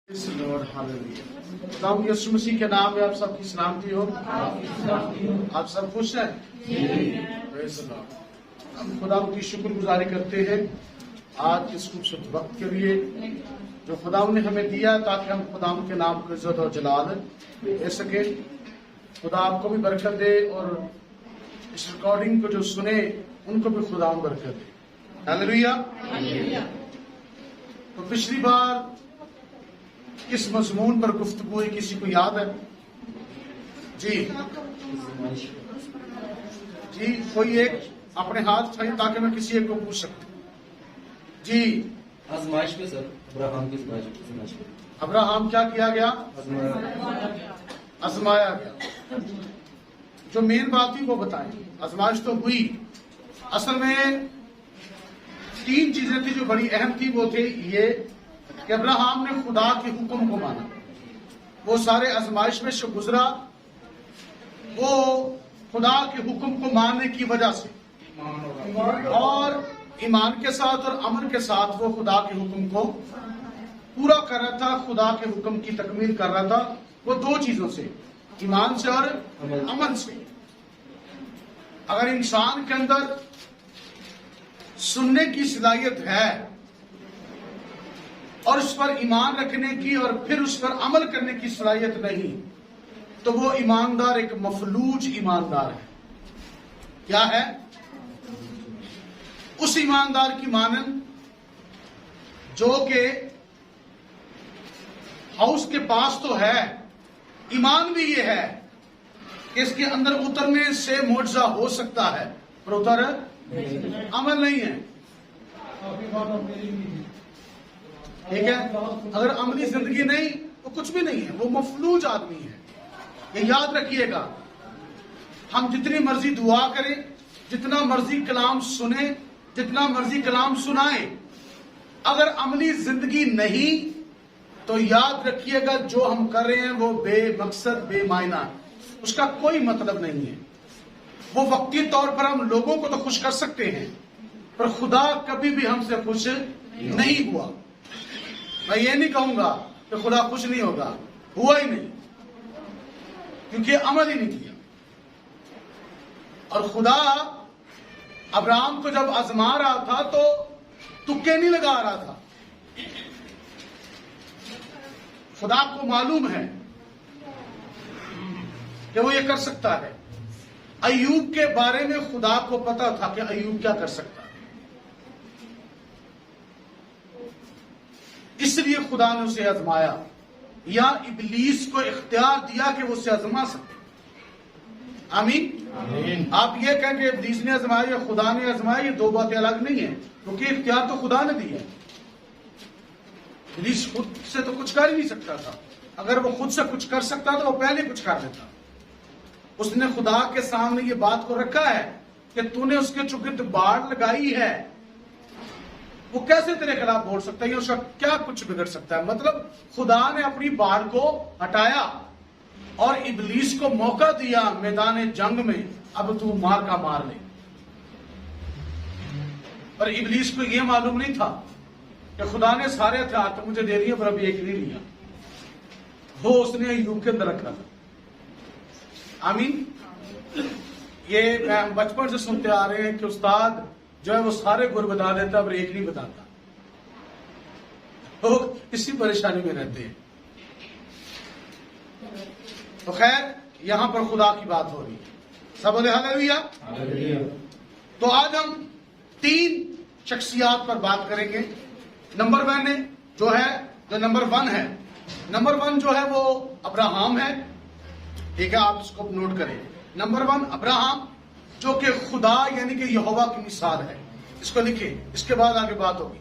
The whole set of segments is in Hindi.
यीशु मसीह के नाम में आप सबकी सलामती हो। आप सब खुश हैं? हम खुदा की शुक्रगुजारी करते हैं आज इस खूबसूरत वक्त के लिए जो खुदा ने हमें दिया ताकि हम खुदा के नाम को इज्जत और जलाल दे सके। खुदा आपको भी बरकत दे और इस रिकॉर्डिंग को जो सुने उनको भी खुदा बरकत दे। हालेलुया। तो पिछली बार किस मजमून पर गुफ्तगू हुई, किसी को याद है? जी जी, कोई एक अपने हाथ उठाइए ताकि मैं किसी एक को पूछ सकूं। जी, आजमाइश में सर, अब्राहम की आजमाइश में। अब्राहम क्या किया गया? आजमाया गया। जो मेन बात थी वो बताएं। आजमाइश तो हुई, असल में तीन चीजें थी जो बड़ी अहम थी। वो थे ये कि अब्राहम ने खुदा के हुक्म को माना, वो सारे आजमाइश में से गुजरा, वो खुदा के हुक्म को मानने की वजह से और ईमान के साथ और अमल के साथ वो खुदा के हुक्म को पूरा कर रहा था, खुदा के हुक्म की तकमील कर रहा था। वो दो चीजों से, ईमान से और अमल से। अगर इंसान के अंदर सुनने की सलाहियत है और उस पर ईमान रखने की और फिर उस पर अमल करने की सलाहियत नहीं, तो वो ईमानदार एक मफलूज ईमानदार है। क्या है? उस ईमानदार की मानन जो के हाउस के पास तो है, ईमान भी ये है कि इसके अंदर उतरने से मुआवजा हो सकता है, पर उतर अमल नहीं है। ठीक है? अगर अमली जिंदगी नहीं तो कुछ भी नहीं है, वो मफलूज आदमी है। ये याद रखिएगा। हम जितनी मर्जी दुआ करें, जितना मर्जी कलाम सुने, जितना मर्जी कलाम सुनाए, अगर अमली जिंदगी नहीं तो याद रखिएगा जो हम कर रहे हैं वो बेमकसद बेमायना है, उसका कोई मतलब नहीं है। वो वक्ती तौर पर हम लोगों को तो खुश कर सकते हैं, पर खुदा कभी भी हमसे खुश नहीं हुआ। मैं ये नहीं कहूंगा कि खुदा खुश नहीं होगा, हुआ ही नहीं, क्योंकि अमल ही नहीं किया। और खुदा अब्राहम को जब आजमा रहा था तो तुक्के नहीं लगा रहा था। खुदा को मालूम है कि वो ये कर सकता है। अय्यूब के बारे में खुदा को पता था कि अय्यूब क्या कर सकता है, इसलिए खुदा ने उसे आजमाया, या इब्लीस को इख्तियार दिया कि वो उसे आजमा सके। आमीन। आप ये कहें कि इब्लीस ने आजमाया या खुदा ने आजमाया, ये दो बातें अलग नहीं है, क्योंकि इख्तियार तो खुदा ने दी है। इब्लीस खुद से तो कुछ कर ही नहीं सकता था। अगर वो खुद से कुछ कर सकता तो वो पहले कुछ कर देता। उसने खुदा के सामने ये बात को रखा है कि तूने उसके चुगिर्द बाड़ लगाई है, वो कैसे तेरे खिलाफ बोल सकता है, उसका क्या कुछ बिगड़ सकता है। मतलब खुदा ने अपनी बाढ़ को हटाया और इब्लीस को मौका दिया मैदान जंग में, अब तू मार का मार ले। पर इब्लीस को यह मालूम नहीं था कि खुदा ने सारे हथियार तो मुझे दे दिए, पर अभी एक नहीं लिया। वो उसने अय्यूब के अंदर रखा था। आमीन। ये हम बचपन से सुनते आ रहे हैं कि उस्ताद जो है वो सारे गुर बता देता पर एक नहीं बताता। तो इसी परेशानी में रहते हैं। तो खैर, यहां पर खुदा की बात हो रही है। सब बोले हालेलुया। तो आज हम तीन शख्सियात पर बात करेंगे। नंबर वन जो है, जो नंबर वन है, नंबर वन जो है वो अब्राहम है। ठीक है, आप इसको नोट करें। नंबर वन अब्राहम, जो कि खुदा यानी कि यहोवा की मिसाल है। इसको लिखिए, इसके बाद आगे बात होगी।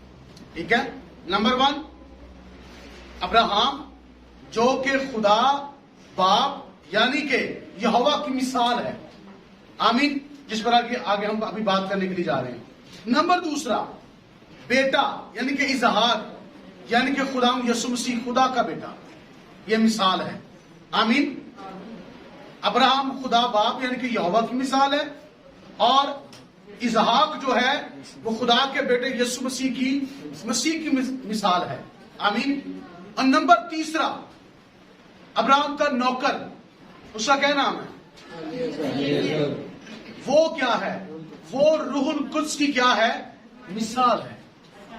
ठीक है, नंबर वन अब्राहम, जो कि खुदा बाप यानी कि यहोवा की मिसाल है। आमीन। जिस पर आगे हम अभी बात करने के लिए जा रहे हैं। नंबर दूसरा बेटा यानी कि इजहार, यानी कि खुदा यीशु मसीह खुदा का बेटा, यह मिसाल है। आमीन। अब्राहम खुदा बाप यानी कि यहोवा की मिसाल है, और इसहाक जो है वो खुदा के बेटे यीशु मसीह की मिसाल है। आमीन। और नंबर तीसरा, अब्राहम का नौकर, उसका क्या नाम है? वो क्या है? वो रूहुल कुद्स की क्या है? मिसाल है।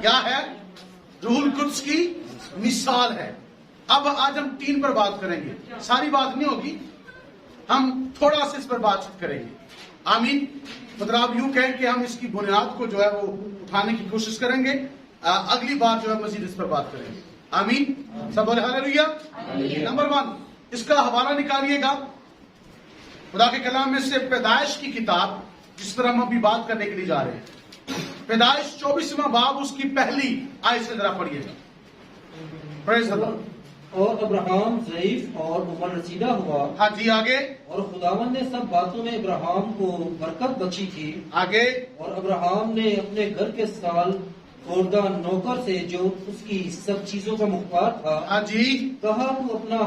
क्या है? रूहुल कुद्स की मिसाल है। अब आज हम 3 पर बात करेंगे, सारी बात नहीं होगी, हम थोड़ा सा इस पर बातचीत करेंगे। आमीन। मतलब आप यूं कहें कि हम इसकी बुनियाद को जो है वो उठाने की कोशिश करेंगे। अगली बार जो है मजीद इस पर बात करेंगे। आमीन। सब बोले हालेलुया। नंबर 1, इसका हवाला निकालिएगा खुदा के कलाम में से, पैदाइश की किताब, जिस पर हम अभी बात करने के लिए जा रहे हैं। पैदाइश 24वां बाब, उसकी पहली आयत से जरा पढ़िएगा। Praise the Lord. और अब्राहम ज़ईफ और उम्र रसीदा हुआ। हाँ जी, आगे। और खुदावन ने सब बातों में अब्राहम को बरकत बख्शी थी। आगे। और अब्राहम ने अपने घर के साल खोरदा नौकर से, जो उसकी सब चीजों का मुख्तार था, हाँ जी, कहा, तू अपना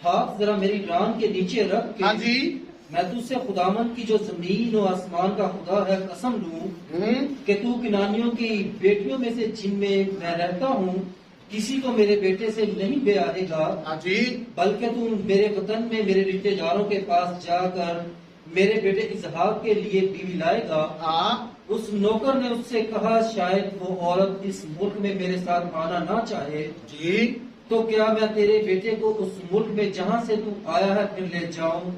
हाथ जरा मेरी रान के नीचे रख के, हाँ जी, मैं तुझसे खुदावन की जो जमीन और आसमान का खुदा है कसम लूं कि तू किनानियों की बेटियों में से, जिनमें मैं रहता हूँ, किसी को मेरे बेटे से नहीं ब्याहेगा। हाँ जी, बल्कि तू मेरे वतन में मेरे रिश्तेदारों के पास जाकर मेरे बेटे इसहाक के लिए बीवी लाएगा। हाँ। उस नौकर ने उससे कहा, शायद वो औरत इस मुल्क में मेरे साथ आना ना चाहे जी, तो क्या मैं तेरे बेटे को उस मुल्क में जहाँ से तू आया है फिर ले जाऊं?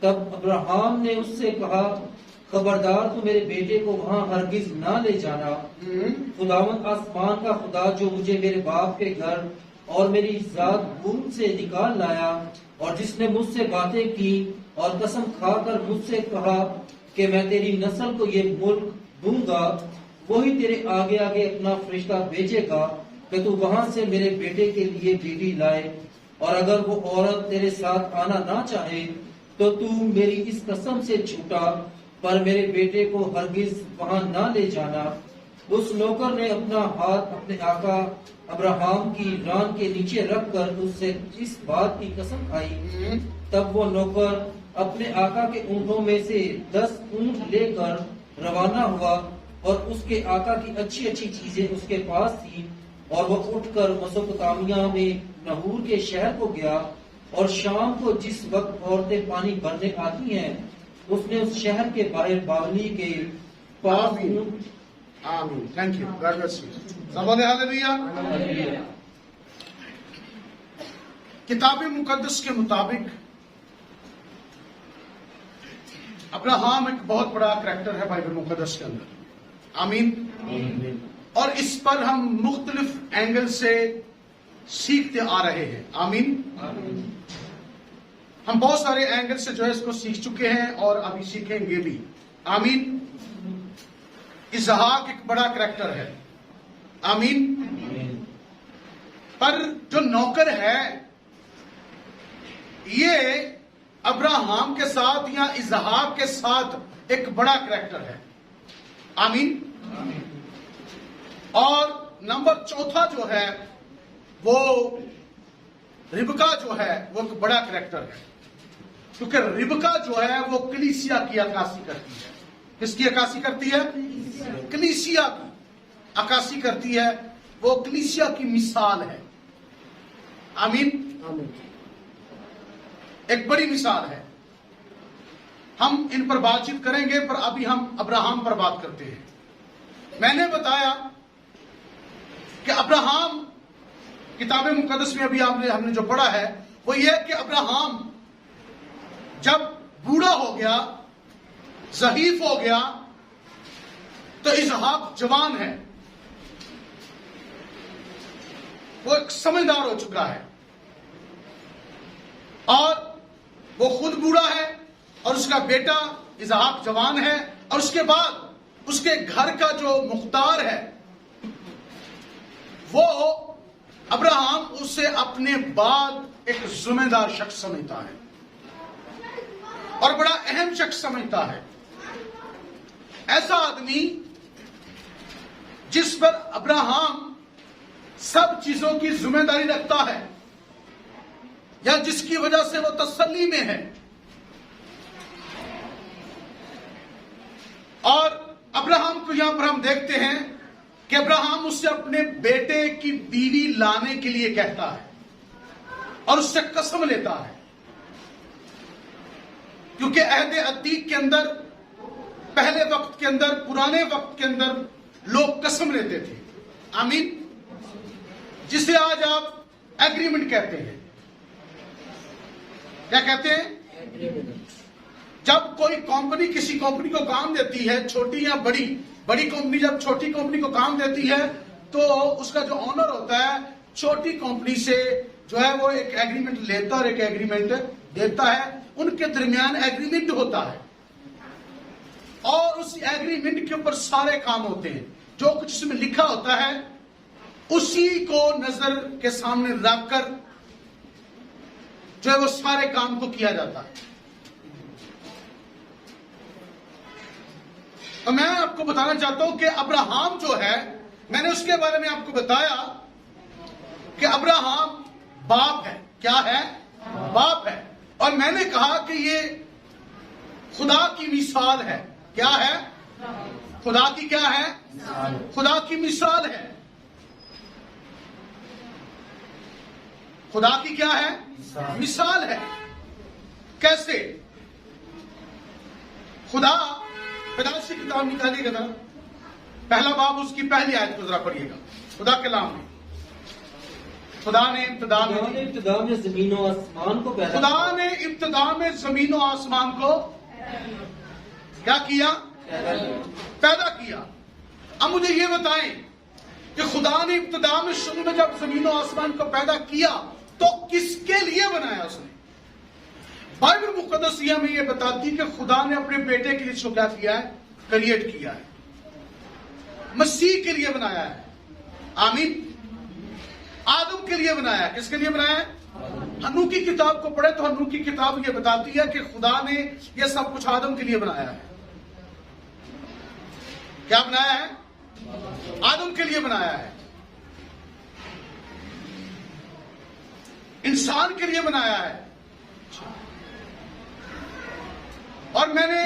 तब अब्राहम ने उससे कहा, खबरदार, तू मेरे बेटे को वहाँ हरगिज ना ले जाना। खुदावंद आसमान का खुदा, जो मुझे मेरे बाप के घर और मेरी जात भूमि से निकाल लाया, और जिसने मुझसे बातें की और कसम खाकर मुझसे कहा कि मैं तेरी नस्ल को ये मुल्क दूंगा, वही तेरे आगे आगे अपना फरिश्ता भेजेगा कि तू वहाँ से मेरे बेटे के लिए बीवी लाए। और अगर वो औरत तेरे साथ आना ना चाहे तो तू मेरी इस कसम से छूटा, पर मेरे बेटे को हरगिज वहाँ ना ले जाना। उस नौकर ने अपना हाथ अपने आका अब्राहम की रान के नीचे रखकर उससे इस बात की कसम खाई। तब वो नौकर अपने आका के ऊँटों में से 10 ऊँट लेकर रवाना हुआ, और उसके आका की अच्छी अच्छी चीजें उसके पास थी, और वो उठकर मेसोपोटामिया में नहूर के शहर को गया। और शाम को जिस वक्त औरतें पानी भरने आती हैं, उसने उस शहर के बाहर बावली के पास आमीन। Thank you, God bless you. सब बोले हालेलुया। किताब मुकद्दस के मुताबिक अब्राहम एक बहुत बड़ा करैक्टर है बाइबल मुकद्दस के अंदर। आमीन। और इस पर हम मुख्तलिफ एंगल से सीखते आ रहे हैं। आमीन। हम बहुत सारे एंगल से जो है इसको सीख चुके हैं और अभी सीखेंगे भी। आमीन। इसहाक एक बड़ा करैक्टर है। आमीन। पर जो नौकर है, ये अब्राहम के साथ या इसहाक के साथ एक बड़ा करैक्टर है। आमीन। और नंबर 4 जो है वो रिबका जो है वो एक बड़ा करैक्टर है, क्योंकि रिबका जो है वो कलीसिया की अक्कासी करती है। किसकी अक्कासी करती है? कलीसिया की अक्कासी करती है। वो कलीसिया की मिसाल है। आमीन। एक बड़ी मिसाल है। हम इन पर बातचीत करेंगे, पर अभी हम अब्राहम पर बात करते हैं। मैंने बताया कि अब्राहम किताब मुकद्दस में अभी हमने जो पढ़ा है वो ये कि अब्राहम जब बूढ़ा हो गया, ज़हीफ हो गया, तो इसहाक जवान है, वो एक समझदार हो चुका है, और वो खुद बूढ़ा है और उसका बेटा इसहाक जवान है। और उसके बाद उसके घर का जो मुख्तार है वो अब्राहम उसे अपने बाद एक जिम्मेदार शख्स समझता है और बड़ा अहम शख्स समझता है। ऐसा आदमी जिस पर अब्राहम सब चीजों की जिम्मेदारी रखता है, या जिसकी वजह से वो तसल्ली में है। और अब्राहम को यहां पर हम देखते हैं कि अब्राहम उससे अपने बेटे की बीवी लाने के लिए कहता है और उससे कसम लेता है, क्योंकि अहद अतीक के अंदर, पहले वक्त के अंदर, पुराने वक्त के अंदर लोग कसम लेते थे। आमीन। जिसे आज आप एग्रीमेंट कहते हैं। क्या कहते हैं? जब कोई कंपनी किसी कंपनी को काम देती है, छोटी या बड़ी, बड़ी कंपनी जब छोटी कंपनी को काम देती है तो उसका जो ऑनर होता है छोटी कंपनी से जो है वो एक एग्रीमेंट लेता और एक एग्रीमेंट देता है। उनके दरमियान एग्रीमेंट होता है और उस एग्रीमेंट के ऊपर सारे काम होते हैं। जो कुछ इसमें लिखा होता है उसी को नजर के सामने रखकर जो है वो सारे काम को किया जाता है। तो मैं आपको बताना चाहता हूं कि अब्राहम जो है, मैंने उसके बारे में आपको बताया कि अब्राहम बाप है। क्या है? बाप है। और मैंने कहा कि ये खुदा की मिसाल है। क्या है? खुदा की क्या है? खुदा की मिसाल है। खुदा की क्या है? मिसाल है। कैसे? खुदा, पैदाइश की किताब निकालिएगा जरा, पहला बाब, उसकी पहली आयत को जरा पढ़िएगा। खुदा के नाम में, खुदा ने इब्तिदा में जमीन और आसमान को पैदा, खुदा ने इब्तिदा में जमीन और आसमान को क्या किया? पैदा किया। अब मुझे ये बताएं कि खुदा ने इब्तिदा में, शुरू में जब जमीन और आसमान को पैदा किया तो किसके लिए बनाया उसने? बाइबल मुकद्दसिया में ये बताती कि खुदा ने अपने बेटे के लिए इसको क्या किया है? क्रिएट किया है। मसीह के लिए बनाया है। आमीन। आदम के लिए बनाया है। किसके लिए बनाया है? हन्नू की किताब को पढ़े तो हन्नू की किताब ये बताती है कि खुदा ने ये सब कुछ आदम के लिए बनाया है। क्या बनाया है? आदम के लिए बनाया है। इंसान के लिए बनाया है। और मैंने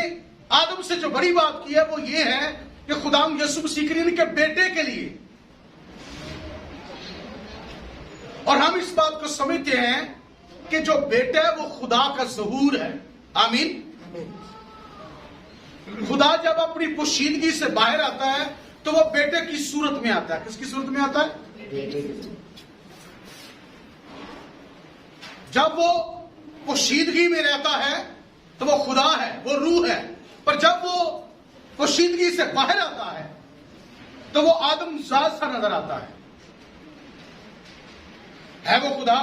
आदम से जो बड़ी बात की है वो ये है कि खुदा यीशु मसीह के बेटे के लिए, और हम इस बात को समझते हैं कि जो बेटा है वो खुदा का ज़हूर है। आमीन। खुदा जब अपनी पोशीदगी से बाहर आता है तो वो बेटे की सूरत में आता है। किसकी सूरत में आता है? जब वो पोशीदगी में रहता है तो वो खुदा है, वो रूह है। पर जब वो पोशीदगी से बाहर आता है तो वो आदम जात सा नजर आता है वो खुदा?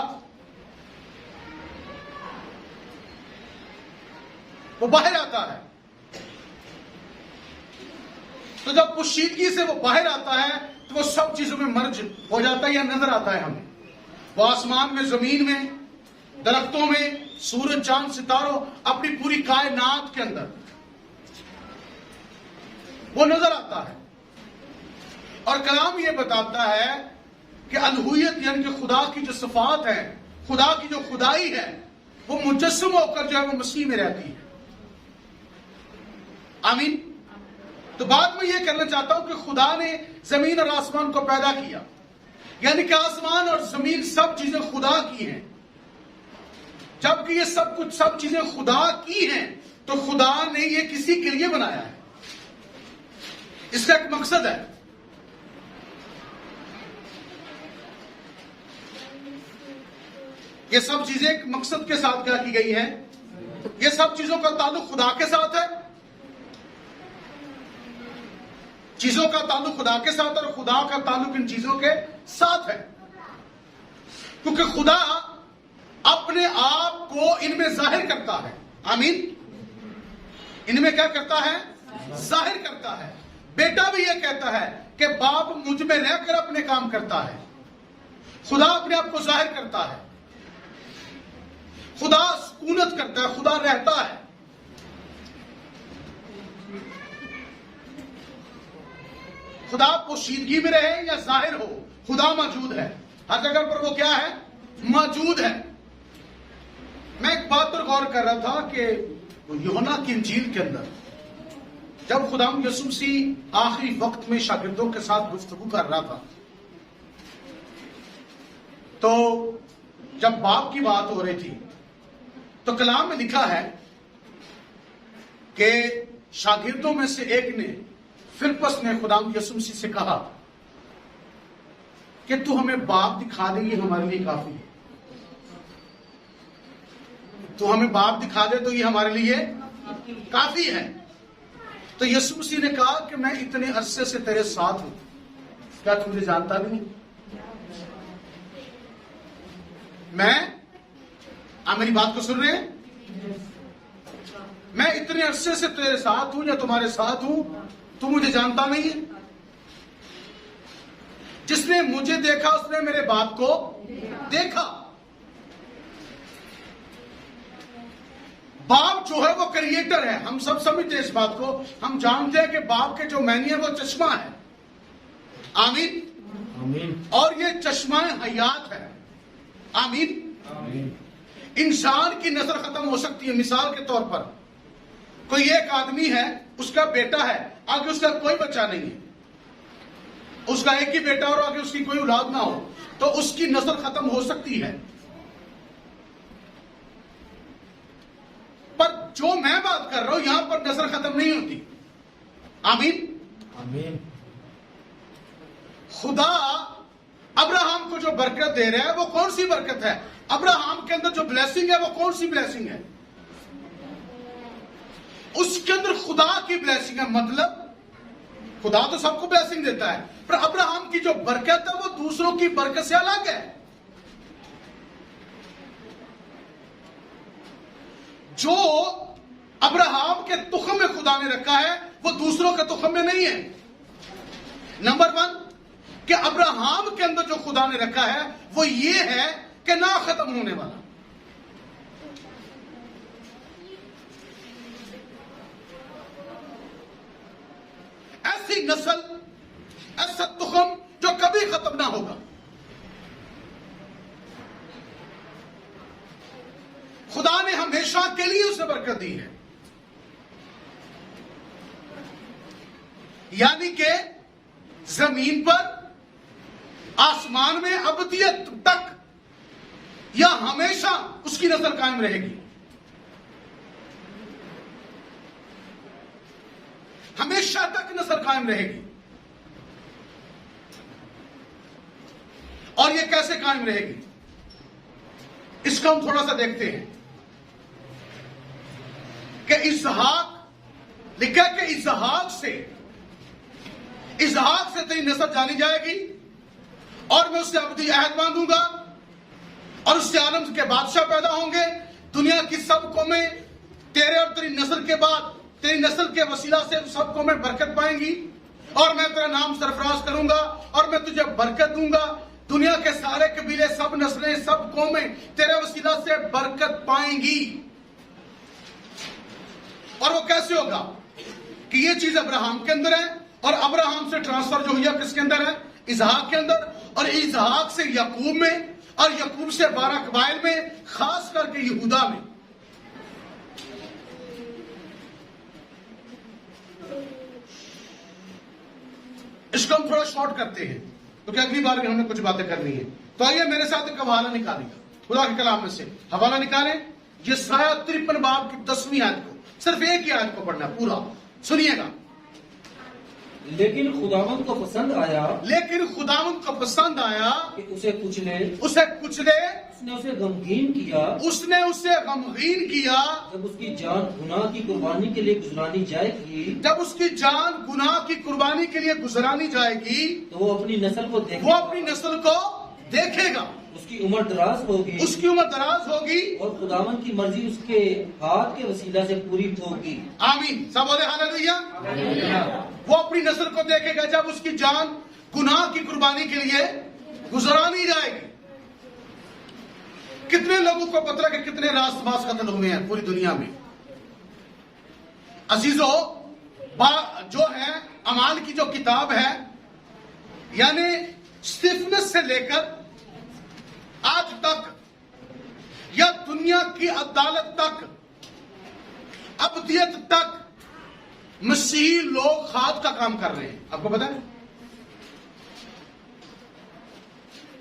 वो बाहर आता है। तो जब पोशीदगी से वो बाहर आता है तो वो सब चीजों में मर्ज हो जाता है या नजर आता है हमें। वो आसमान में, जमीन में, दरख्तों में, सूरज, चांद, सितारों, अपनी पूरी कायनात के अंदर वो नजर आता है। और कलाम ये बताता है कि अलहुयत यानी कि खुदा की जो सिफात है, खुदा की जो खुदाई है, वो मुजस्सम होकर जो है वो मसीह में रहती है। आमीन। तो बात मैं ये करना चाहता हूं कि खुदा ने जमीन और आसमान को पैदा किया, यानी कि आसमान और जमीन सब चीजें खुदा की हैं। जबकि ये सब कुछ, सब चीजें खुदा की हैं, तो खुदा ने ये किसी के लिए बनाया है। इसका एक मकसद है। ये सब चीजें एक मकसद के साथ क्या की गई है? ये सब चीजों का ताल्लुक खुदा के साथ है। चीजों का ताल्लुक खुदा के साथ और खुदा का ताल्लुक इन चीजों के साथ है, क्योंकि खुदा अपने आप को इनमें जाहिर करता है। आमीन। इनमें क्या करता है? जाहिर करता है। बेटा भी ये कहता है कि बाप मुझ में रहकर अपने काम करता है। खुदा अपने आप को जाहिर करता है। खुदा सुकूनत करता है, खुदा रहता है। खुदा पोशीदगी में रहे या जाहिर हो, खुदा मौजूद है। हर जगह पर वो क्या है? मौजूद है। मैं एक बात पर गौर कर रहा था कि यूहन्ना की इंजील के अंदर जब खुदाम यसू मसीह आखिरी वक्त में शागिर्दों के साथ गुफ्तगू कर रहा था, तो जब बाप की बात हो रही थी तो कलाम में लिखा है कि शागिर्दों में से एक ने, फिलिप्पस ने, खुदाम यसू मसीह से कहा कि तू हमें बाप दिखा दे, ये हमारे लिए काफी है। तू हमें बाप दिखा दे तो ये हमारे लिए काफी है। तो यसू मसीह ने कहा कि मैं इतने अरसे से तेरे साथ हूं, क्या तू मुझे जानता नहीं? आप मेरी बात को सुन रहे हैं? मैं इतने अरसे से तेरे साथ हूं या तुम्हारे साथ हूं, तू मुझे जानता नहीं है? जिसने मुझे देखा उसने मेरे बाप को देखा। बाप जो है वो क्रिएटर है, हम सब समझते हैं इस बात को। हम जानते हैं कि बाप के जो मैनी है वो चश्मा है। आमीन, आमीन। और ये चश्मा हयात है। आमीन, आमीन। इंसान की नस्ल खत्म हो सकती है। मिसाल के तौर पर कोई एक आदमी है, उसका बेटा है, आगे उसका कोई बच्चा नहीं है, उसका एक ही बेटा और आगे उसकी कोई औलाद ना हो, तो उसकी नस्ल खत्म हो सकती है। पर जो मैं बात कर रहा हूं यहां पर नस्ल खत्म नहीं होती। आमीन, आमीन। खुदा अब्राहम को जो बरकत दे रहा है वो कौन सी बरकत है? अब्राहम के अंदर जो ब्लेसिंग है वो कौन सी ब्लेसिंग है? उसके अंदर खुदा की ब्लेसिंग है। मतलब खुदा तो सबको ब्लेसिंग देता है, पर अब्राहम की जो बरकत है वो दूसरों की बरकत से अलग है। जो अब्राहम के तुखम में खुदा ने रखा है वो दूसरों के तुखम में नहीं है। नंबर 1 कि अब्राहम के अंदर जो खुदा ने रखा है वो ये है कि ना खत्म होने वाला। ऐसी नस्ल, ऐसा तुखम जो कभी खत्म ना होगा। खुदा ने हमेशा के लिए उसे बरकत दी है। यानी कि जमीन पर, आसमान में अबदियत तक या हमेशा उसकी नस्ल कायम रहेगी। हमेशा तक नस्ल कायम रहेगी। और ये कैसे कायम रहेगी इसको हम थोड़ा सा देखते हैं कि इसहाक लिखा कि इसहाक से तेरी नस्ल जानी जाएगी और मैं उससे अबदी अहद बांधूंगा और उससे आलम के बादशाह पैदा होंगे। दुनिया की सब कौमें तेरे और तेरी नस्ल के बाद, तेरी नस्ल के वसीला से सब कौमें बरकत पाएंगी और मैं तेरा नाम सरफराज करूंगा और मैं तुझे बरकत दूंगा। दुनिया के सारे कबीले, सब नस्लें, सब कौमें तेरे वसीला से बरकत पाएंगी। और वो कैसे होगा कि ये चीज अब्राहम के अंदर है और अब्राहम से ट्रांसफर जो हुआ किसके अंदर है? इसहाक के अंदर, और इसहाक से याकूब में, और याकूब से 12 कबाइल में, खास करके यहूदा में। इसको हम थोड़ा शॉर्ट करते हैं क्योंकि अगली बार भी हमने कुछ बातें करनी है। तो आइए मेरे साथ एक हवाला निकालिएगा खुदा के कलाम में से। हवाला निकालें यशायाह 53 बाब की 10वीं आयत को, सिर्फ एक ही आयत को पढ़ना पूरा, सुनिएगा। लेकिन खुदावंद को पसंद आया कि उसे कुचले, उसने उसे गमगीन किया। जब उसकी जान गुनाह की कुर्बानी के लिए गुजरानी जाएगी, तो वो अपनी नस्ल को देखेगा। उसकी उम्र दराज होगी और खुदावंद की मर्जी उसके हाथ के वसीला से पूरी होगी। आमीन, सब बोले हालेलुया। वो अपनी नस्ल को देखेगा जब उसकी जान गुनाह की कुर्बानी के लिए गुजरानी जाएगी। कितने लोगों को पता है कि कितने रास्तबाज कत्ल हुए हैं पूरी दुनिया में? अजीजों, जो है अमाल की जो किताब है, यानी स्टीफनस से लेकर आज तक या दुनिया की अदालत तक, अबदियत तक, मसीही लोग खाद का काम कर रहे हैं। आपको पता है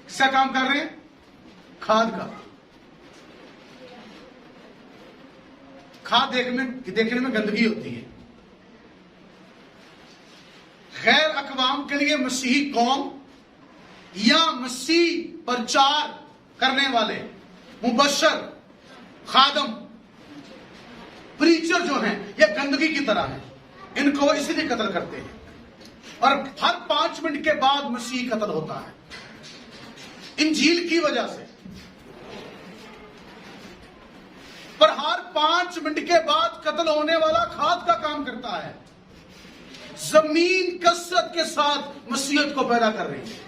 किसका काम कर रहे हैं? खाद का। खाद देखने में गंदगी होती है। गैर अकवाम के लिए मसीही कौम या मसीह प्रचार करने वाले मुबशर, खादम, प्रीचर जो हैं, ये गंदगी की तरह हैं। इनको वो इसीलिए कत्ल करते हैं और हर 5 मिनट के बाद मसीह कत्ल होता है इंजील की वजह से। पर हर 5 मिनट के बाद कत्ल होने वाला खाद का काम करता है। जमीन कसरत के साथ मसीहत को पैदा कर रही है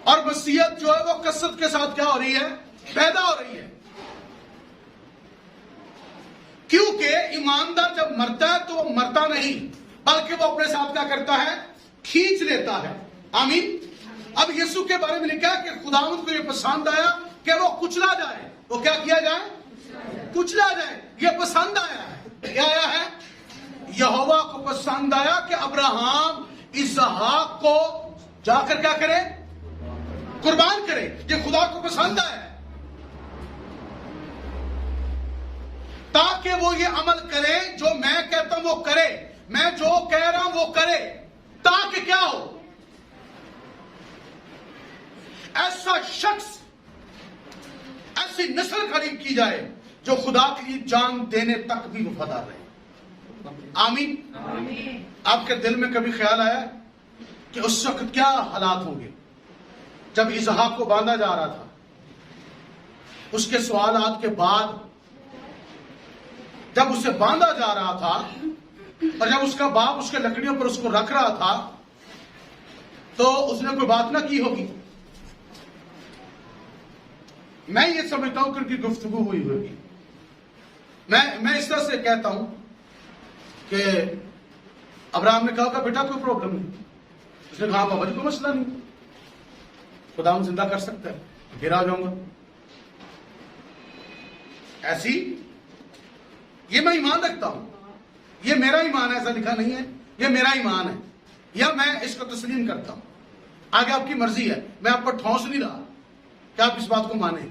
और मसीहत जो है वो कसरत के साथ क्या हो रही है? पैदा हो रही है। क्योंकि ईमानदार जब मरता है तो वो मरता नहीं, बल्कि वो अपने साथ क्या करता है? खींच लेता है। आमीन। अब यीशु के बारे में लिखा है कि खुदावंद को ये पसंद आया कि वो कुचला जाए। वो क्या किया जाए? कुचला जाए। ये पसंद आया है। क्या आया है? यहोवा को पसंद आया कि अब्राहम इसहाक को जाकर क्या करे? कुर्बान करे। ये खुदा को पसंद आया ताकि वो ये अमल करे जो मैं कहता हूं वो करे, मैं जो कह रहा हूं वो करे, ताकि क्या हो? ऐसा शख्स, ऐसी नस्ल खड़ी की जाए जो खुदा के लिए जान देने तक भी वफादार रहे। आमीन। आपके दिल में कभी ख्याल आया कि उस वक्त क्या हालात होंगे जब इसहाक को बांधा जा रहा था? उसके सवालात के बाद जब उसे बांधा जा रहा था और जब उसका बाप उसके लकड़ियों पर उसको रख रहा था तो उसने कोई बात ना की होगी। मैं ये समझता हूं कि उनकी गुफ्तगू हुई होगी। मैं इस तरह से कहता हूं कि अब्राहम ने कहा बेटा कोई प्रॉब्लम नहीं। उसने कहा बाबा जी कोई मसला नहीं, खुदा हम जिंदा कर सकता है, फिर आ जाऊंगा। ऐसी ये मैं ईमान रखता हूं, ये मेरा ईमान है, ऐसा लिखा नहीं है, ये मेरा ईमान है या मैं इसको तस्लीम करता हूं। आगे आपकी मर्जी है, मैं आप पर ठोंस नहीं रहा कि आप इस बात को माने।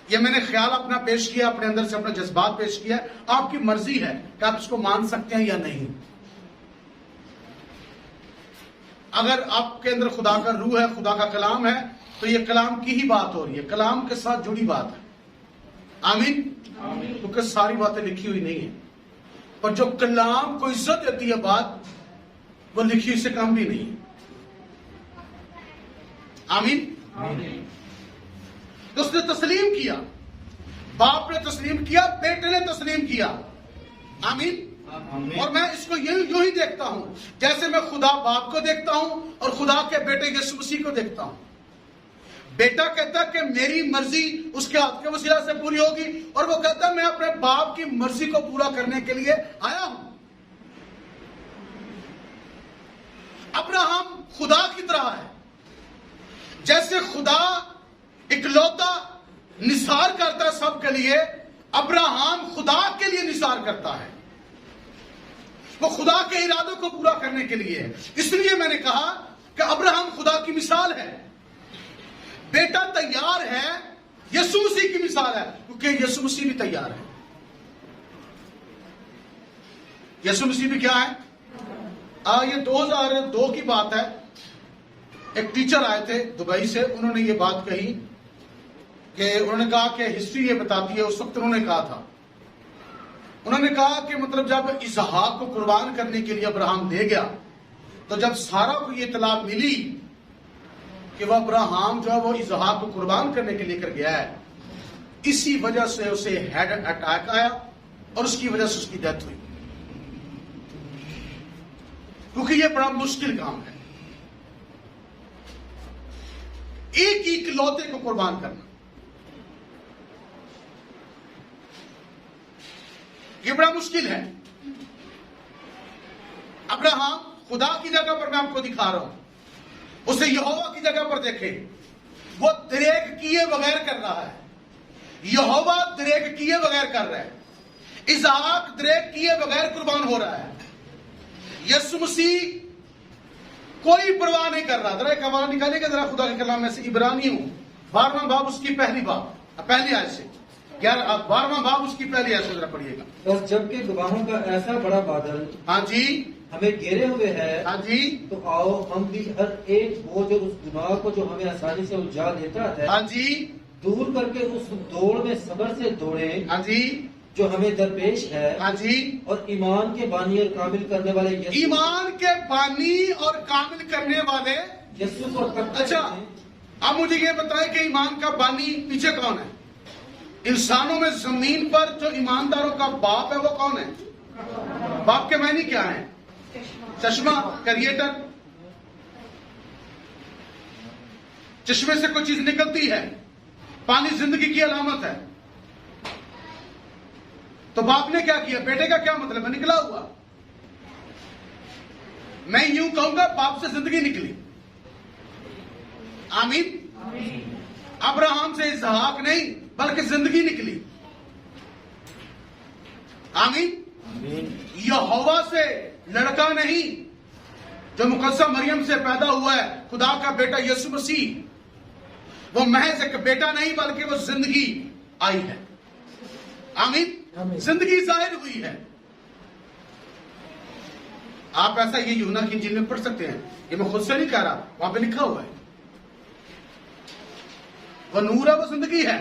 ये मैंने ख्याल अपना पेश किया, अपने अंदर से अपना जज्बात पेश किया। आपकी मर्जी है कि आप इसको मान सकते हैं या नहीं। अगर आपके अंदर खुदा का रूह है, खुदा का कलाम है, तो ये कलाम की ही बात हो रही है, कलाम के साथ जुड़ी बात है। आमीन। क्योंकि सारी बातें लिखी हुई नहीं है, पर जो कलाम को इज्जत देती है बात, वो लिखी से कम भी नहीं है। आमीन। तो उसने तस्लीम किया, बाप ने तस्लीम किया, बेटे ने तस्लीम किया। आमीन। और मैं इसको यूं ही देखता हूं जैसे मैं खुदा बाप को देखता हूं और खुदा के बेटे यीशु मसीह को देखता हूं। बेटा कहता है कि मेरी मर्जी उसके हाथ के वसीला से पूरी होगी, और वो कहता है मैं अपने बाप की मर्जी को पूरा करने के लिए आया हूं। अब्राहम खुदा की तरह है। जैसे खुदा इकलौता निसार करता है सबके लिए, अब्राहम खुदा के लिए निसार करता है। वो खुदा के इरादों को पूरा करने के लिए है। इसलिए मैंने कहा कि अब्राहम खुदा की मिसाल है। बेटा तैयार है, यीशु मसीह की मिसाल है, क्योंकि यीशु मसीह भी तैयार है। यीशु मसीह भी क्या है? ये 2002 की बात है। एक टीचर आए थे दुबई से, उन्होंने ये बात कही कि उन्होंने कहा कि हिस्ट्री ये बताती है, उस वक्त उन्होंने कहा था, उन्होंने कहा कि मतलब जब इसहाक को कुर्बान करने के लिए अब्राहम ले गया, तो जब सारा को ये इत्तला मिली कि वह अब्राहम जो है वो इसहाक को कुर्बान करने के लिए कर गया है, इसी वजह से उसे हेड अटैक आया और उसकी वजह से उसकी डेथ हुई। क्योंकि ये बड़ा मुश्किल काम है, एक ही इकलौते को कुर्बान करना। ये बड़ा मुश्किल है। अब्राहम खुदा की जगह पर मैं आपको दिखा रहा हूं, उसे यहोवा की जगह पर देखें, वो दरेक किए बगैर कर रहा है। यहोवा दरेक किए बगैर कर रहा है। इसहाक द्रेक किए बगैर कुर्बान हो रहा है। यीशु मसीह कोई परवाह नहीं कर रहा। जरा एक हवाला निकालिएगा जरा खुदा के कलाम में से, इब्रानियों 12वां बाब उसकी पहली आयत से, 12वां बाब उसकी पहली आयत से जरा पढ़िएगा। बस जबकि गवाहों का ऐसा बड़ा बादल हाँ जी, हमें घेरे हुए है, हाँ जी, तो आओ हम भी हर एक बोझ और उस गुनाह को जो हमें आसानी से उलझा लेता है, हाँ जी, दूर करके उस दौड़ में सब्र से दौड़े हाँ जी, जो हमें दरपेश है, हाँ जी। और ईमान के बानी और कामिल करने वाले ईमान के बानी और कामिल करने वाले यीशु को पकड़ते अच्छा, हैं। अब मुझे ये बताएं कि ईमान का बानी पीछे कौन है? इंसानों में जमीन पर जो ईमानदारों का बाप है वो कौन है? बाप के मायने क्या है? चश्मा, क्रिएटर। चश्मे से कोई चीज निकलती है, पानी जिंदगी की अलामत है। तो बाप ने क्या किया? बेटे का क्या मतलब है? निकला हुआ। मैं यूं कहूंगा बाप से जिंदगी निकली। आमीन। अब्राहम से इसहाक नहीं बल्कि जिंदगी निकली। आमीन। यहोवा से लड़का नहीं जो मुकद्दसा मरियम से पैदा हुआ है, खुदा का बेटा यीशु मसीह, वो महज एक बेटा नहीं बल्कि वो जिंदगी आई है। आमीन। जिंदगी जाहिर हुई है। आप ऐसा ये यूहन्ना की इंजील में पढ़ सकते हैं, ये मैं खुद से नहीं कह रहा, वहां पे लिखा हुआ है। वो नूर है, वो जिंदगी है,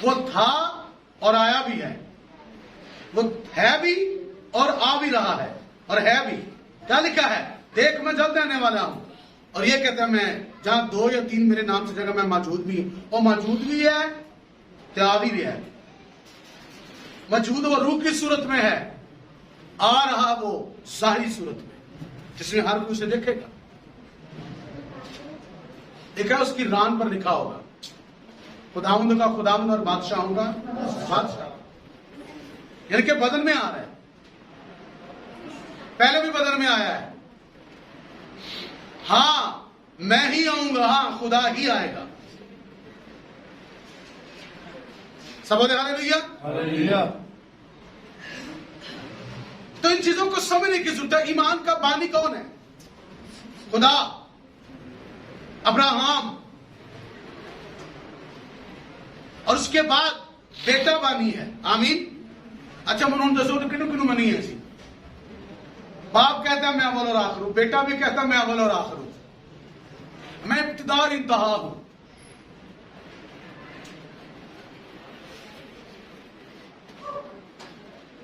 वो था और आया भी है, वो है भी और आ भी रहा है और है भी। क्या लिखा है? देख मैं जल्द आने वाला हूं। और ये कहता है मैं जहां 2 या 3 मेरे नाम से जगह मैं मौजूद भी हूं। और मौजूद भी है, त्यागी भी है। मौजूद वो रूह की सूरत में है, आ रहा वो सारी सूरत में, जिसमें हर कोई उसे देखेगा। देखा उसकी रान पर लिखा होगा खुदावंद का खुदावंद और बादशाहों का बादशाह, यानी कि बदन में आ रहा है। पहले भी बदन में आया है। हाँ मैं ही आऊंगा, हाँ खुदा ही आएगा। सब बोले हालेलुया। तो इन चीजों को समझने की जरूरत है। ईमान का बानी कौन है? खुदा। अब्राहम, और उसके बाद बेटा बानी है। आमीन। अच्छा उन्होंने दसो तो किन्नू किन्नू बनी है ऐसी? बाप कहता है मैं अव्वल और आखिर हूं, बेटा भी कहता है मैं अव्वल और आखिर हूं, मैं इब्तिदा इंतहा हूं।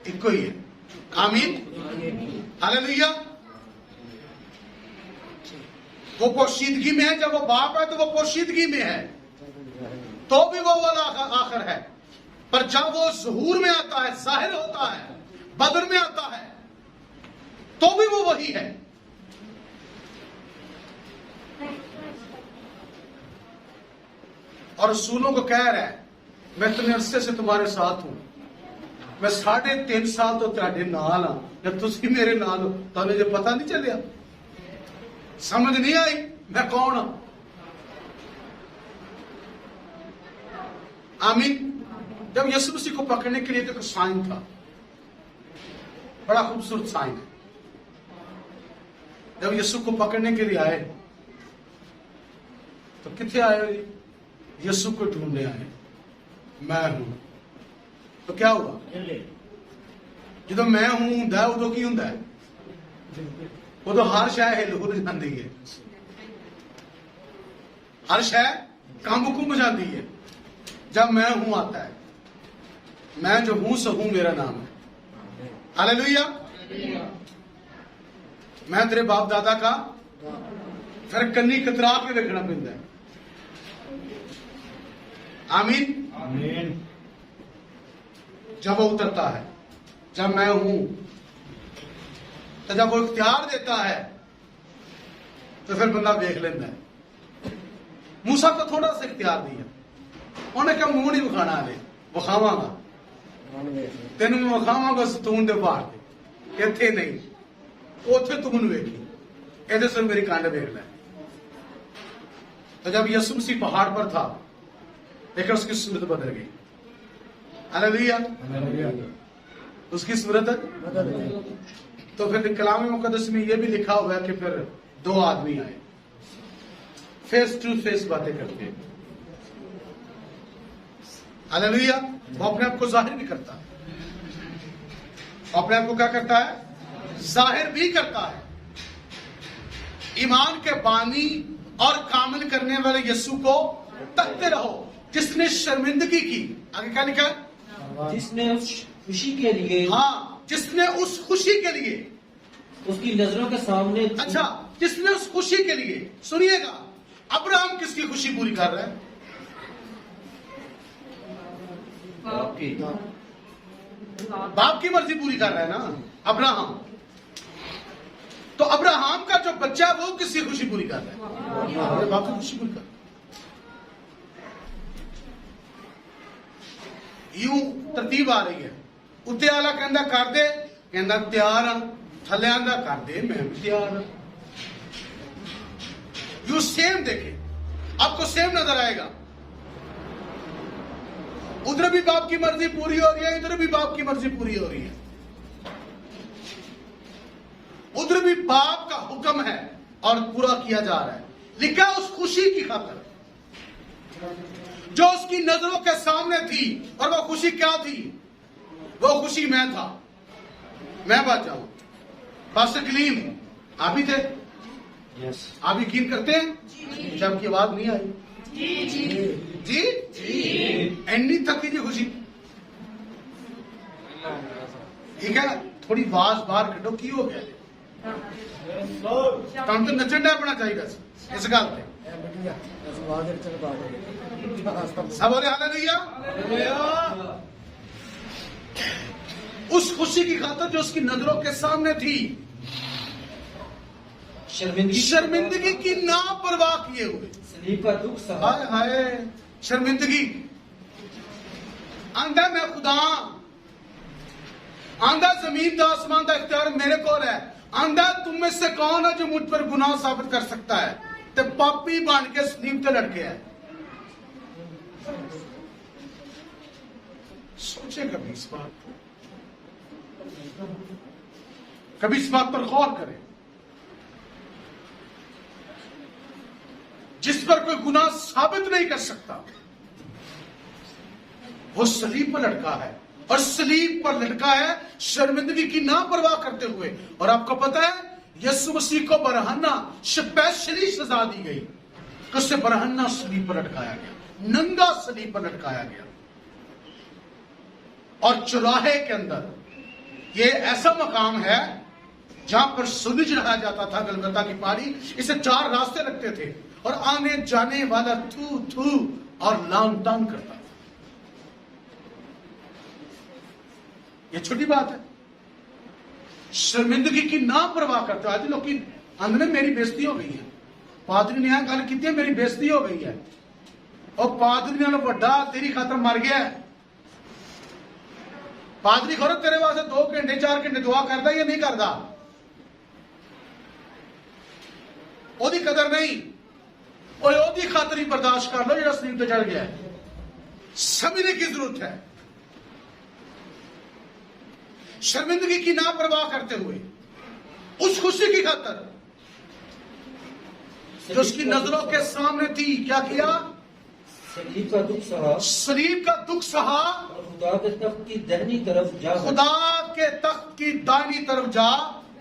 इनको ही है। आमीन। हालेलुया। वो पोशीदगी में है। जब वो बाप है तो वो पोशीदगी में है, तो भी वो वाला आखिर है। पर जब वो ज़हूर में आता है, जाहिर होता है, बदर में आता है, तो भी वो वही है। और रसूलों को कह रहा है मैं इतने अरसे से तुम्हारे साथ हूं, मैं 3.5 साल तो तेरे नाल हाँ, जब तुम मेरे नाल हो तो मुझे पता नहीं चलिया, समझ नहीं आई मैं कौन हूं। आमीन। जब यीशु मसीह को पकड़ने के लिए तो एक साइन था, बड़ा खूबसूरत साइन है। जब यीशु को पकड़ने के लिए आए तो कितने आए? यीशु को ढूंढने आए, मैं हूं। तो क्या हुआ? जो मैं हूं उदो की हुंदा है, उदो हर शय हिल हुल जाती है, हर शय कंब कुंभ जाती है। जब मैं हूं आता है, मैं जो हूं सो हूं मेरा नाम है। हालेलुया। मैं तेरे बाप दादा का फिर कन्नी कतरा के देखना पैंदा है। आमीन। आमीन। जब वो उतरता है, जब मैं हूं, तो जब वो इख्तियार देता है तो फिर बंदा देख लेता है। मूसा को थोड़ा सा इख्तियार दिया, उन्हें क्या मुंह नहीं विखाना है, विखावांगा तेन मैं विखावांगा सतून दे पहाड़ ते, इत्थे नहीं, उथे तू मैनू वेखी, एदे सिर मेरी कंड वेख लै। तो जब यीशु मसीह पहाड़ पर था, देखा उसकी सूरत बदल गई। हालेलुया। उसकी सूरत है। तो फिर कलाम मुकद्दस में यह भी लिखा हुआ है कि फिर दो आदमी आए, फेस टू फेस बातें करते हैं। हालेलुया। वो अपने आप को जाहिर भी करता है, अपने आप को क्या करता है? जाहिर भी करता है। ईमान के बानी और कामिल करने वाले यीशु को तकते रहो, जिसने शर्मिंदगी की। आगे क्या लिखा है? जिसने उस खुशी के लिए, हाँ, जिसने उस खुशी के लिए, उसकी नजरों के सामने, अच्छा, जिसने उस खुशी के लिए, सुनिएगा, अब्राहम किसकी खुशी पूरी कर रहा है? बाप की मर्जी पूरी कर रहा है ना अब्राहम। तो अब्राहम का जो बच्चा है वो किसकी खुशी पूरी कर रहा है? अपने बाप की खुशी पूरी कर रहा है। यूं तरतीब आ रही है। उत्ते आला कहंदा कर दे, कहंदा तैयार हां। थल्ले आंदा कर दे, मैं भी तैयार हां। यू सेम देखे, आपको सेम नजर आएगा। उधर भी बाप की मर्जी पूरी हो रही है, इधर भी बाप की मर्जी पूरी हो रही है। उधर भी बाप का हुक्म है और पूरा किया जा रहा है। लिखा उस खुशी की खातिर जो उसकी नजरों के सामने थी। और वो खुशी क्या थी? वो खुशी मैं था, मैं बात जाऊं। पास्टर कलीम आप ही थे? यस, आप यकीन करते हैं? जब की आवाज नहीं आई जी एंडी तक की खुशी। ठीक है, थोड़ी आवाज बाहर कटो, की हो गया? तुम तो नचन डैपना चाहिए इस गल पे। सब बोले हालेलुया। उस खुशी की खातिर जो उसकी नजरों के सामने थी, शर्मिंदगी की ना परवाह किए हुए, सलीब का दुख सहा। हाय हाय, शर्मिंदगी। आंदा मैं खुदा, आंदा जमीन का आसमान का इख्तियार मेरे को है। आंदा तुम में से कौन है जो मुझ पर गुनाह साबित कर सकता है? तो पापी बन के सलीब पे लटके है। सोचे कभी इस बात को, कभी इस बात पर गौर करें। जिस पर कोई गुनाह साबित नहीं कर सकता, वो सलीब पर लटका है। और सलीब पर लटका है शर्मिंदगी की ना परवाह करते हुए। और आपको पता है, यीशु मसीह को बरहन्ना स्पेशली सजा दी गई कि उससे बरहन्ना सलीब पर लटकाया गया, नंगा सलीब पर लटकाया गया। और चौराहे के अंदर ये ऐसा मकाम है जहां पर सूरज रहा जाता था, गलगता की पहाड़ी। इसे 4 रास्ते लगते थे और आने जाने वाला थू थू और लांग तांग करता था। ये छोटी बात है। शर्मिंदगी की ना परवाह करते। आज लोग की अंदर मेरी बेइज्जती हो गई है, पादरी ने यहां गल की मेरी बेइज्जती हो गई है, और पादरी ने बड़ा तेरी खातर मर गया है। पादरी खरो तेरे वास्ते 2 घंटे 4 घंटे दुआ करता या नहीं करता? ओदी कदर नहीं, और ओदी खातर ही बर्दाश्त कर लो जो सलीब पे चढ़ गया है। समझने की जरूरत है। शर्मिंदगी की ना परवाह करते हुए उस खुशी की खातर जो उसकी नजरों के सामने थी, क्या किया? सलीब का दुख सहा। सलीब का दुख सहा। और खुदा के तख्त की दाहिनी तरफ जा, खुदा के तख्त की दाहिनी तरफ जा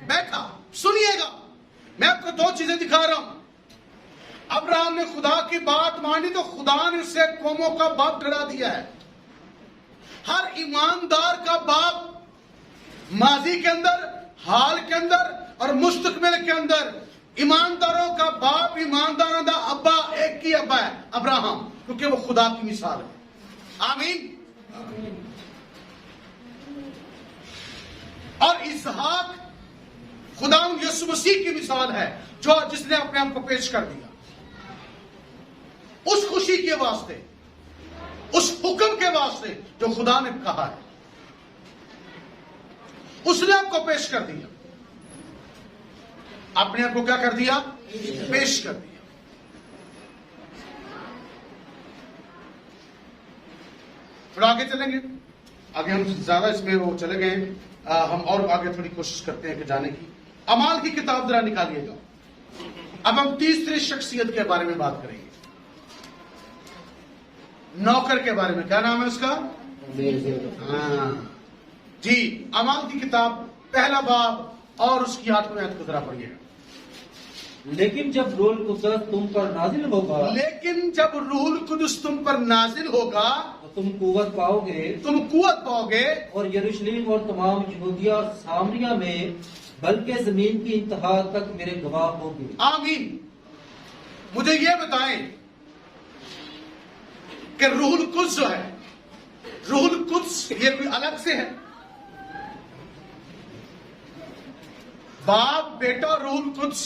बैठा। सुनिएगा, मैं आपको 2 चीजें दिखा रहा हूं। अब्राहम ने खुदा की बात मानी तो खुदा ने उसे कौमों का बाप ठहरा दिया है। हर ईमानदार का बाप माजी के अंदर, हाल के अंदर और मुस्तकबिल के अंदर, ईमानदारों का बाप, ईमानदारों का अब्बा एक ही अब्बा है, अब्राहम, क्योंकि वो खुदा की मिसाल है। आमीन। और इसहाक खुदा यीशु मसीह की मिसाल है, जो जिसने अपने आप को पेश कर दिया उस खुशी के वास्ते, उस हुक्म के वास्ते जो खुदा ने कहा है, उसने आपको पेश कर दिया। अपने आप को क्या कर दिया? पेश कर दिया। फिर आगे चलेंगे। आगे हम ज्यादा इसमें वो चले गए, हम और आगे थोड़ी कोशिश करते हैं कि जाने की। अमाल की किताब जरा निकालिएगा। अब हम तीसरी शख्सियत के बारे में बात करेंगे, नौकर के बारे में। क्या नाम है उसका? हाँ जी, अमाल की किताब पहला बाब और उसकी 8वीं आयत को जरा पढ़िएगा। लेकिन जब रूह कुदस तुम पर नाजिल होगा, लेकिन जब रूह कुदस तुम पर नाजिल होगा तो तुम कुव्वत पाओगे, तुम कुव्वत पाओगे, और यरूशलेम और तमाम यहूदिया और सामरिया में बल्कि जमीन की इंतहा तक मेरे गवाह होगे। आमीन। मुझे ये बताएं कि रूहुल कुद्स जो है, रूहुल कुद्स ये कोई अलग से है? बाप, बेटा, रूहुल कुद्स,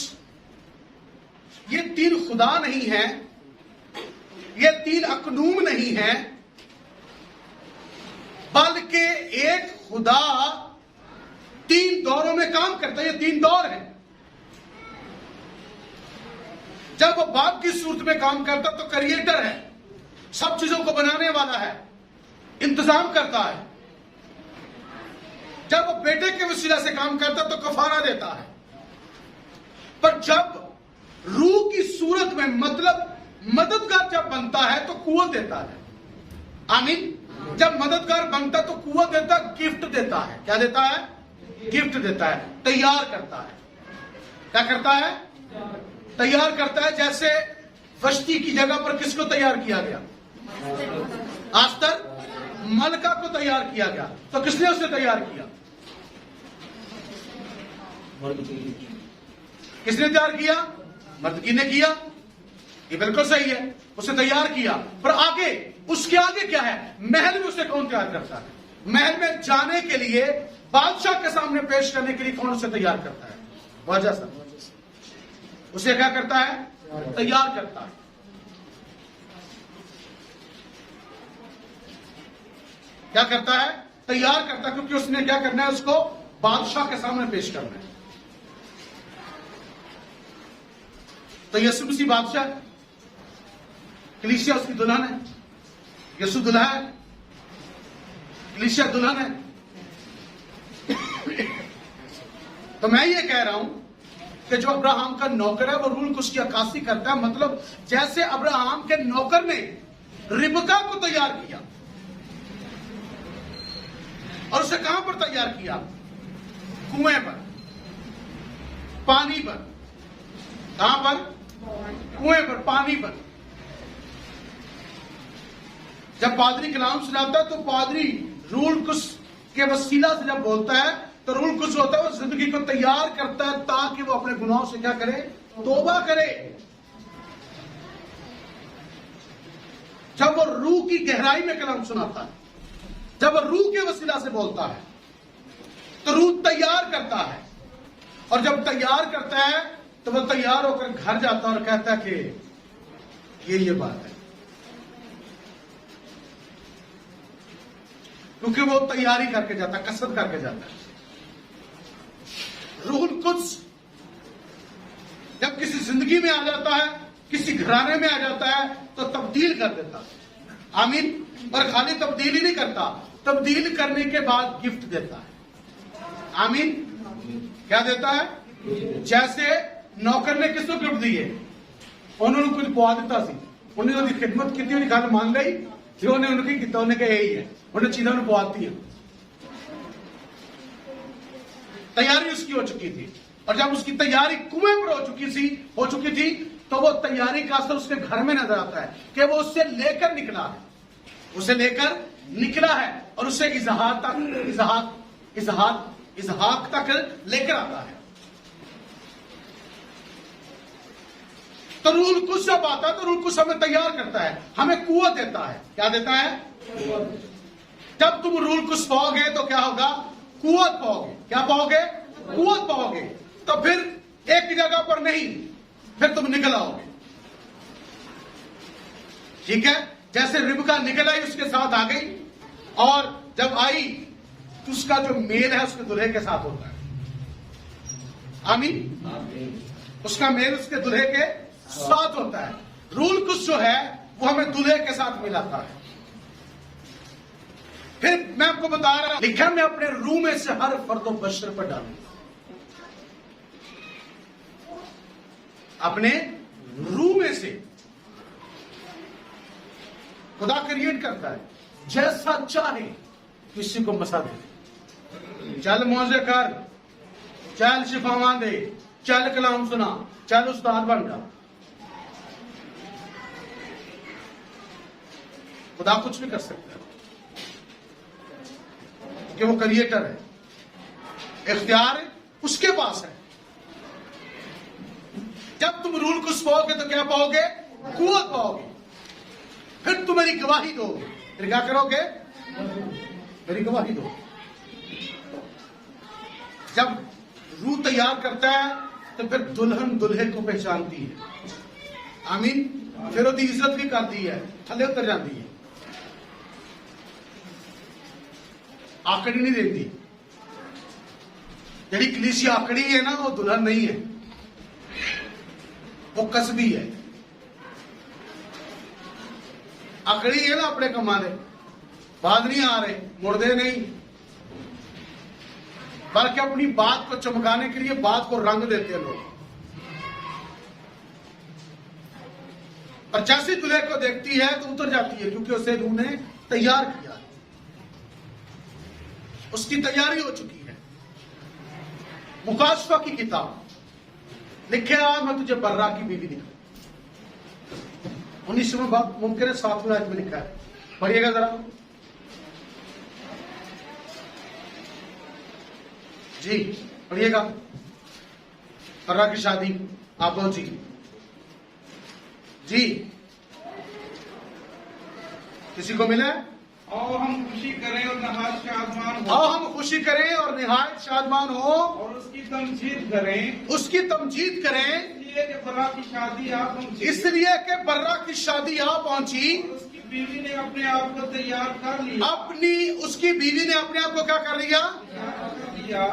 ये 3 खुदा नहीं है, ये 3 अकनूम नहीं है, बल्कि एक खुदा 3 दौरों में काम करता है। ये 3 दौर है। जब वो बाप की सूरत में काम करता तो क्रिएटर है, सब चीजों को बनाने वाला है, इंतजाम करता है। जब वो बेटे के वसीला से काम करता तो कफारा देता है। पर जब रूह की सूरत में, मतलब मददगार जब बनता है तो कुव्वत देता है। आमीन। जब मददगार बनता तो कुव्वत देता, गिफ्ट देता है। क्या देता है? गिफ्ट देता है, तैयार करता है। क्या करता है? तैयार करता है। जैसे वश्ती की जगह पर किसको तैयार किया गया? आस्तर, मलका को तैयार किया गया। तो किसने उसे तैयार किया? किसने तैयार किया? मर्दकी ने किया। ये बिल्कुल सही है, उसे तैयार किया। पर आगे, उसके आगे क्या है? महल में उसे कौन तैयार करता है? महल में जाने के लिए, बादशाह के सामने पेश करने के लिए कौन उसे तैयार करता है? वाजा साहब उसे क्या करता है? तैयार करता है। क्या करता है? तैयार करता है, क्योंकि उसने क्या करना है? उसको बादशाह के सामने पेश करना है। तो यीशु मसीह बादशाह, कलीसिया उसकी दुल्हन है। यीशु दूल्हा है, कलीसिया दुल्हन है। तो मैं ये कह रहा हूं कि जो अब्राहम का नौकर है वो रूल कुछ की अक्कासी करता है। मतलब जैसे अब्राहम के नौकर ने रिबका को तैयार किया, और उसे कहां पर तैयार किया? कुएं पर, पानी पर। कहां पर? कुएं पर, पानी पर। जब पादरी कलाम सुनाता है तो पादरी रूल कुछ के वसीला से जब बोलता है तो रूल कुछ होता है वो जिंदगी को तैयार करता है ताकि वो अपने गुनाहों से क्या करे? तौबा करे। जब वो रूह की गहराई में कलाम सुनाता है, जब वो रूह के वसीला से बोलता है तो रूह तैयार करता है। और जब तैयार करता है तो वो तैयार होकर घर जाता है और कहता है कि ये बात है, क्योंकि वो तैयारी करके जाता है, कसरत करके जाता है। रूहुल कुद्स जब किसी जिंदगी में आ जाता है, किसी घराने में आ जाता है तो तब्दील कर देता है। आमीन। पर खाली तब्दील ही नहीं करता, तब्दील करने के बाद गिफ्ट देता है। आमीन। क्या देता है? जैसे नौकर ने किसको गिफ्ट दिए? उन्होंने कुछ पवा दिता सी, उन्हें उनकी खिदमत की, उन्हें गल मान गई जो उन्हें उनकी किता, उन्हें कहा यही है, उन्हें चीजें उन्हें पवाती है। तैयारी उसकी हो चुकी थी। और जब उसकी तैयारी कुएं पर हो चुकी थी तो वो तैयारी का असर उसके घर में नजर आता है कि वो उससे लेकर निकला है, उसे लेकर निकला है और उसे इजहाक तक लेकर आता है। तो रूल कुछ जब आता है तो रूल कुछ हमें तैयार करता है, हमें कुव्वत देता है। क्या देता है? जब तुम रूल कुछ पाओगे तो क्या होगा? कुव्वत पाओगे। क्या पाओगे? कुव्वत पाओगे। तो फिर एक जगह पर नहीं, फिर तुम निकल आओगे। ठीक है? जैसे रिबका निकल आई, उसके साथ आ गई, और जब आई तो उसका जो मेल है उसके दुल्हे के साथ होता है। आमीन। उसका मेल उसके दुल्हे के साथ होता है। रूल कुछ जो है वो हमें दुल्हे के साथ मिलाता है। फिर मैं आपको बता रहा, लिखा मैं अपने रूह में से हर फर्द बशर पर डालूंगा। अपने रूह में से खुदा क्रिएट करता है, जैसा चाहे किसी को मसा दे। चल मौजे कर, चल शिफावां दे, चल कलाम सुना, चल उस्ताद बन जा। खुदा कुछ भी कर सकता है कि वो क्रिएटर है, इख्तियार उसके पास है। जब तुम रूल को पाओगे तो क्या पाओगे? कुव्वत पाओगे। फिर तुम मेरी गवाही दोगे। फिर क्या करोगे? मेरी गवाही दो। जब रूह तैयार करता है तो फिर दुल्हन दुल्हे को पहचानती है। आमीन। फिर उसकी इज्जत भी करती है, थले उतर जाती है, आकड़ी नहीं देती। ਜਿਹੜੀ कलीसिया आकड़ी है ना, वो दुल्हन नहीं है, वो कसबी है। आकड़ी है ना अपने कमा दे, बाद नहीं आ रहे, मुड़दे नहीं, बल्कि अपनी बात को चमकाने के लिए बात को रंग देते हैं लोग। और जैसे दूल्हे को देखती है तो उतर जाती है, क्योंकि उसे रूह ने तैयार किया, उसकी तैयारी हो चुकी है। मुकाशफा की किताब लिखे, आज मैं तुझे बर्रा की बीवी दिखा। 19वें बाब मुमकिन है 7वें आयत में लिखा है, पढ़िएगा जरा जी, पढ़िएगा। बर्रा की शादी आप जी जी किसी को मिला? और हम खुशी करें और नहायत शादमान हो। आओ हम खुशी करें और निहायत शादमान हो, और उसकी तमजीद करें, उसकी तमजीद करें, इसलिए कि बर्रा की शादी आ पहुंची। इसलिए कि बर्रा की शादी आ पहुंची। और उसकी बीवी ने अपने आप को तैयार कर लिया। उसकी बीवी ने अपने आप को क्या कर लिया?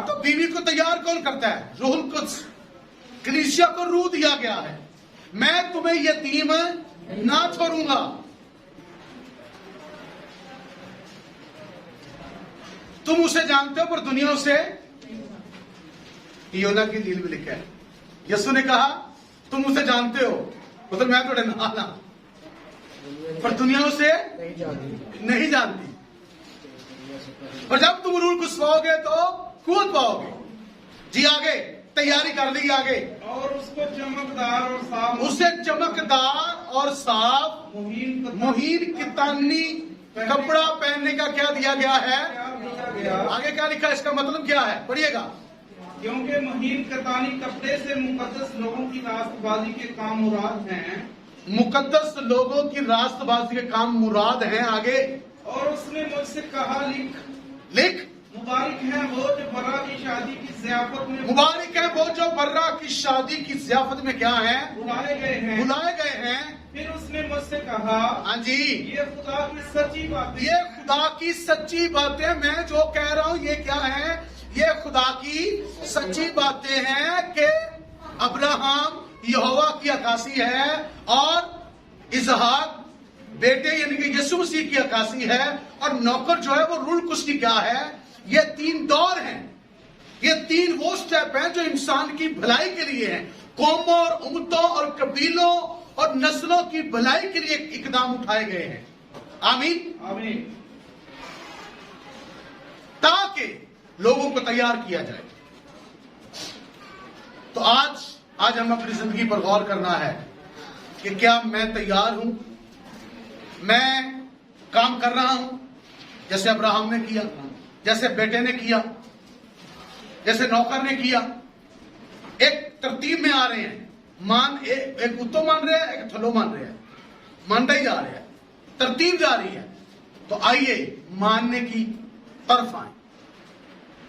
तो बीवी को तैयार कौन करता है? रूहुल कुद्स। कलीसिया को रूह दिया गया है, मैं तुम्हें यतीम ना छोड़ूंगा। तुम उसे जानते हो पर दुनिया उसे, योना की लील में लिखा है, यसु ने कहा तुम उसे जानते हो, मतलब मैं थोड़े नाला, पर दुनिया उसे नहीं जानती। और जब तुम रूह को पाओगे तो कुव्वत पाओगे। जी आगे, तैयारी कर ली आगे। और उसको चमकदार और साफ, उसे चमकदार और साफ मुहीन कितानी कपड़ा पहनने का क्या दिया गया है? आगे क्या लिखा है, इसका मतलब क्या है? पढ़िएगा। क्योंकि महीन कतानी कपड़े से मुकद्दस लोगों की रास्तबाजी के काम मुराद हैं। मुकद्दस लोगों की रास्तबाजी के काम मुराद हैं। आगे, और उसने मुझसे कहा लिख मुबारक है वो जो बर्रा की शादी की ज़ियाफत में, मुबारक है वो जो बर्रा की शादी की ज़ियाफत में क्या है? बुलाए गए हैं। फिर उसने मुझसे कहा, हाँ जी, ये खुदा की सच्ची बातें, ये खुदा की सच्ची बातें, मैं जो कह रहा हूं ये क्या है? ये खुदा की सच्ची बातें हैं कि अब्राहम यहोवा की अक्कासी है और इसहाक बेटे यानी कि यीशु मसीह की अक्कासी है, और नौकर जो है वो रूहुल कुद्स की क्या है? ये 3 दौर हैं, ये 3 वो स्टेप हैं जो इंसान की भलाई के लिए हैं, कौमों और उम्मतों और कबीलों और नस्लों की भलाई के लिए इकदाम उठाए गए हैं। आमीन आमीन। ताकि लोगों को तैयार किया जाए। तो आज हम अपनी जिंदगी पर गौर करना है कि क्या मैं तैयार हूं? मैं काम कर रहा हूं जैसे अब्राहम ने किया, जैसे बेटे ने किया, जैसे नौकर ने किया। एक तरतीब में आ रहे हैं, एक उत्तो मान रहे हैं, एक थलो मान रहे हैं, मानते ही जा रहे हैं, तरतीब जा रही है। तो आइए मानने की तरफ आए,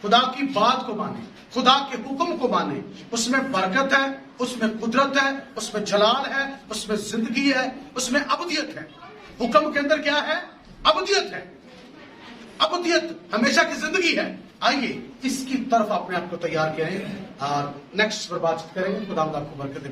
खुदा की बात को माने, खुदा के हुक्म को माने। उसमें बरकत है, उसमें कुदरत है, उसमें जलाल है, उसमें जिंदगी है, उसमें अबदियत है। हुक्म के अंदर क्या है? अबदियत है। अबदियत हमेशा की जिंदगी है। आइए इसकी तरफ अपने आप को तैयार करें और नेक्स्ट पर बातचीत करेंगे। खुदा आपको बरकत दे।